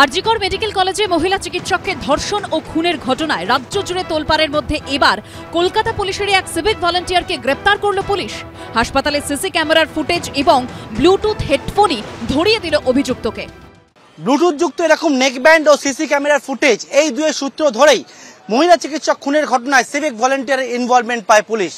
RG Kar medical কলেজে মহিলা চিকিৎসককে ধর্ষণ ও খুনের ঘটনায় রাজ্য জুড়ে তোলপাড়ের মধ্যে এবার কলকাতা পুলিশের এক সিভিক ভলান্টিয়ারকে গ্রেপ্তার করল পুলিশ। হাসপাতালে সিসি ক্যামেরার ফুটেজ এবং ব্লুটুথ হেডফোনই ধরিয়ে দিল অভিযুক্তকে। ব্লুটুথ যুক্ত এরকম নেকব্যান্ড ও সিসি ক্যামেরার ফুটেজ, এই দুয়ের সূত্র ধরেই মহিলা চিকিৎসক খুনের ঘটনায় সিভিক ভলান্টিয়ারের ইনভলভমেন্ট পায় পুলিশ।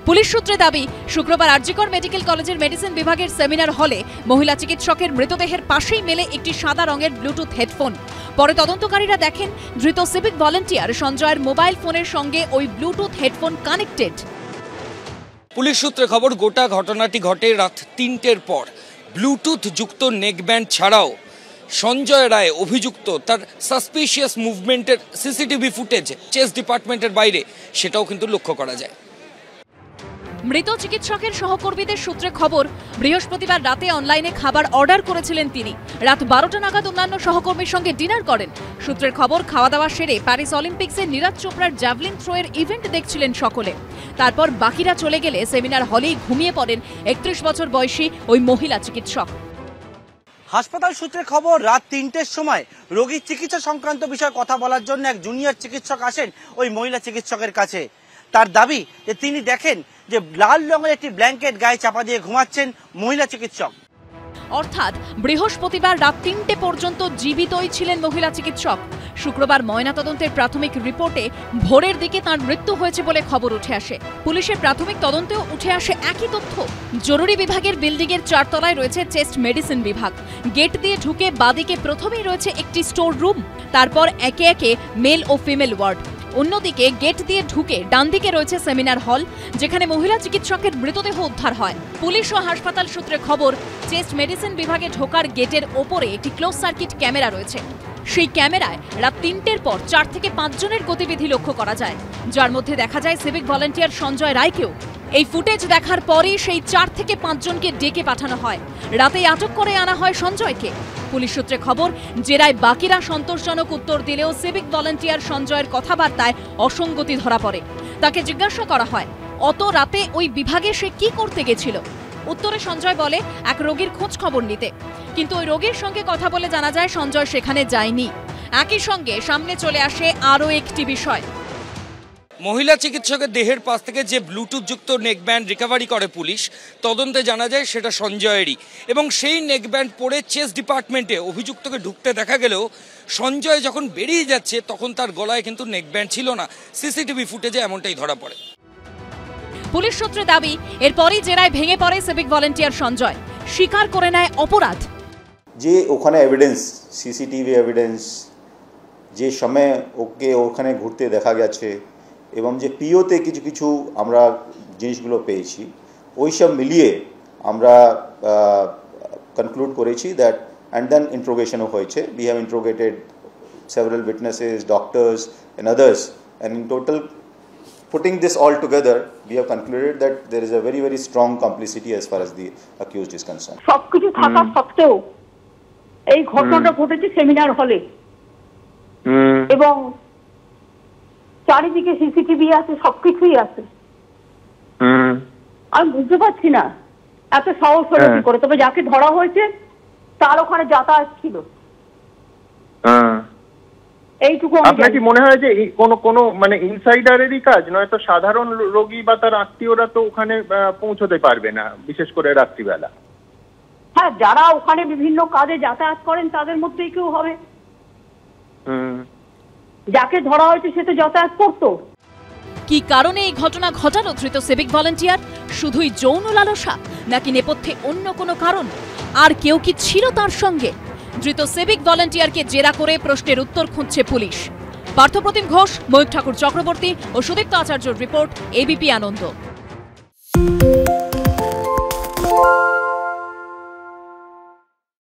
পুলিশ সূত্রে দাবি, শুক্রবার আরজিকর মেডিকেল কলেজের মেডিসিন বিভাগের সেমিনার হলে মহিলা চিকিৎসকের মৃতদেহের পাশেই মেলে একটি সাদা রঙের ব্লুটুথ হেডফোন। পরে তদন্তকারীরা দেখেন ধৃত সিভিক ভলান্টিয়ার সঞ্জয়ের মোবাইল ফোনের সঙ্গে ওই ব্লুটুথ হেডফোন কানেক্টেড। পুলিশ সূত্রে খবর, গোটা ঘটনাটি ঘটে রাত ৩টের পর। ব্লুটুথ যুক্ত নেকব্যান্ড ছাড়াও সঞ্জয় রায় অভিযুক্ত তার সাসপিশিয়াস মুভমেন্টের সিসিটিভি ফুটেজ চেস্ট ডিপার্টমেন্টের বাইরে সেটাও কিন্তু লক্ষ্য করা যায়। মৃত চিকিৎসকের সহকর্মীদের সূত্রে খবর, বৃহস্পতিবার রাতে অনলাইনে খাবার অর্ডার করেছিলেন তিনি। রাত 12টা নাগাদ অন্যান্য সহকর্মীর সঙ্গে ডিনার করেন। সূত্রের খবর, খাওয়া দাওয়া সেরে প্যারিস অলিম্পিক্সে নীরজ চোপড়ার জ্যাভলিন থ্রোয়ের ইভেন্ট দেখছিলেন সকলে। তারপর বাকিরা চলে গেলে সেমিনার হলেই ঘুমিয়ে পড়েন 31 বছর বয়সী ওই মহিলা চিকিৎসক। হাসপাতাল সূত্রে খবর, রাত ৩টের সময় রোগীর চিকিৎসা সংক্রান্ত বিষয়ে কথা বলার জন্য এক জুনিয়র চিকিৎসক আসেন ওই মহিলা চিকিৎসকের কাছে। তার দাবি যে তিনি দেখেন যে লাল রঙের একটি ব্ল্যাঙ্কেট গায়ে চাপা দিয়ে ঘুমাচ্ছেন মহিলা চিকিৎসক। অর্থাৎ বৃহস্পতিবার রাত ৩টে পর্যন্ত জীবিতই ছিলেন মহিলা চিকিৎসক। শুক্রবার ময়নাতদন্তের প্রাথমিক রিপোর্টে ভোরের দিকে তার মৃত্যু হয়েছে বলে খবর উঠে আসে। পুলিশের প্রাথমিক তদন্তেও উঠে আসে একই তথ্য। জরুরি বিভাগের বিল্ডিংয়ের 4 তলায় রয়েছে চেস্ট মেডিসিন বিভাগ। গেট দিয়ে ঢুকে বাদিকে প্রথমেই রয়েছে একটি স্টোর রুম, তারপর একে একে মেল ও ফিমেল ওয়ার্ড। অন্যদিকে গেট দিয়ে ঢুকে ডান দিকে রয়েছে সেমিনার হল, যেখানে মহিলা চিকিৎসকের মৃতদেহ উদ্ধার হয়। পুলিশ ও হাসপাতাল সূত্রে খবর, চেস্ট মেডিসিন বিভাগে ঢোকার গেটের ওপরে একটি ক্লোজ সার্কিট ক্যামেরা রয়েছে। সেই ক্যামেরায় রাত ৩টের পর 4 থেকে 5 জনের গতিবিধি লক্ষ্য করা যায়, যার মধ্যে দেখা যায় সিভিক ভলান্টিয়ার সঞ্জয় রায়কেও। এই ফুটেজ দেখার পরই সেই 4 থেকে 5 জনকে ডেকে পাঠানো হয়। রাতেই আটক করে আনা হয় সঞ্জয়কে। পুলিশ সূত্রে খবর, জেরায় বাকিরা সন্তোষজনক উত্তর দিলেও সিভিক ভলান্টিয়ার সঞ্জয়ের কথাবার্তায় অসঙ্গতি ধরা পড়ে। তাকে জিজ্ঞাসা করা হয়, অত রাতে ওই বিভাগে সে কি করতে গেছিল। উত্তরে সঞ্জয় বলে, এক রোগীর খোঁজ খবর নিতে। কিন্তু ওই রোগীর সঙ্গে কথা বলে জানা যায় সঞ্জয় সেখানে যায়নি। একই সঙ্গে সামনে চলে আসে আরও একটি বিষয়। মহিলা চিকিৎসকের দেহের পাশ থেকে যে ব্লুটুথ যুক্ত নেকব্যান্ড রিকভারি করে পুলিশ, তদন্তে জানা যায় সেটা সঞ্জয়েরই। এবং সেই নেকব্যান্ড পরে চেস্ট ডিপার্টমেন্টে অভিযুক্তকে ঢুকতে দেখা গেলেও সঞ্জয় যখন বেরিয়ে যাচ্ছে তখন তার গলায় কিন্তু নেকব্যান্ড ছিল না। সিসিটিভি ফুটেজে এমনটাই ধরা পড়ে। পুলিশ সূত্রে দাবি, এরপরই জেরায় ভেঙে পড়ে সিভিক ভলান্টিয়ার সঞ্জয়। স্বীকার করে নেয় অপরাধ। যে ওখানে এভিডেন্স, সিসিটিভি এভিডেন্স, যে সময় ওকে ওখানে ঘুরতে দেখা গেছে এবং যে পিওতে কিছু কিছু আমরা জিনিসগুলো পেয়েছি, ওই সব মিলিয়ে আমরা কনক্লুড করেছি দ্যাট, অ্যান্ড দেন ইন্ট্রোগেশনও হয়েছে। We have interrogated several witnesses, doctors and others, and in total putting this all together we have concluded that there is a very very strong complicity as far as the accused is concerned. সবকিছু থাকা সত্ত্বেও এই ঘটনাটা ঘটেছে seminar হলে এবং চারিদিকে CCTV আছে, সবকিছুই আছে। আমি বুঝতে পারছি না এত সাহস হলো কি করে। তবে যাকে ধরা হয়েছে তার ওখানে যাতায়াত ছিল, এইটুকু। আপনার কি মনে হয় যে কোনো মানে ইনসাইডারেরই কাজ, নয়তো সাধারণ রোগী বা তার আত্মীয়রা তো ওখানে পৌঁছতে পারবে না, বিশেষ করে রাত্রিবেলা? হ্যাঁ, যারা ওখানে বিভিন্ন কাজে যাতায়াত করেন তাদের মধ্যেই কেউ হবে। যাকে ধরা হয়েছে সে তো যাতায়াত করতো। কি কারণে এই ঘটনা ঘটালো ধৃত সিভিক ভলান্টিয়ার? শুধুই যৌন লালসা, নাকি নেপথ্যে অন্য কোনো কারণ? আর কেউ কি ছিল তার সঙ্গে? ধৃত সিভিক ভলান্টিয়ারকে জেরা করে প্রশ্নের উত্তর খুঁজছে পুলিশ। পার্থপ্রতিম ঘোষ, ময়ূখ ঠাকুর চক্রবর্তী ও সুদীপ্ত আচার্যর রিপোর্ট, এবিপি আনন্দ।